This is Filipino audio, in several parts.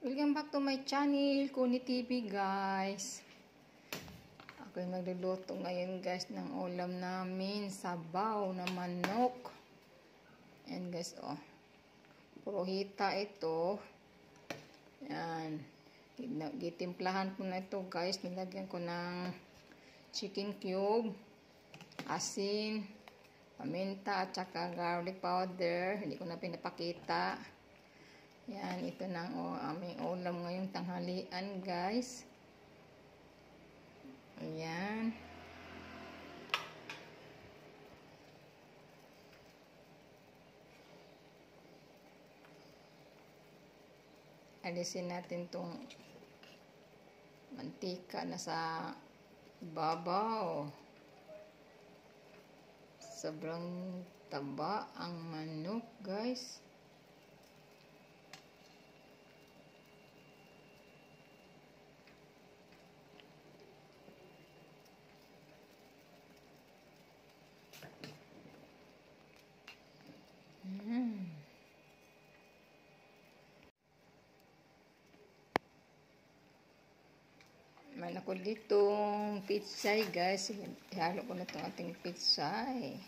Welcome back to my channel, Kuni TV guys. Ako yung magluluto ngayon guys ng ulam namin, sabaw na manok. And guys, oh, puro hita ito. Yan. Gitimplahan ko na ito guys. Nilagyan ko ng chicken cube, asin, paminta at saka garlic powder. Hindi ko na pinapakita. Yan, ito na ang aming ulam ngayong tanghalian guys. Ayan. Alisin natin tong mantika na sa babaw. Sobrang taba ang manok guys. Meron ako ditong pitsay guys. Ihalo ko na itong ating pitsay.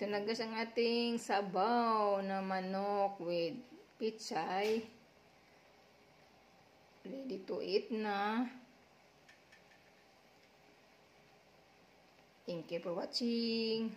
Ito na guys ang ating sabaw na manok with pitsay. Ready to eat na. Thank you for watching.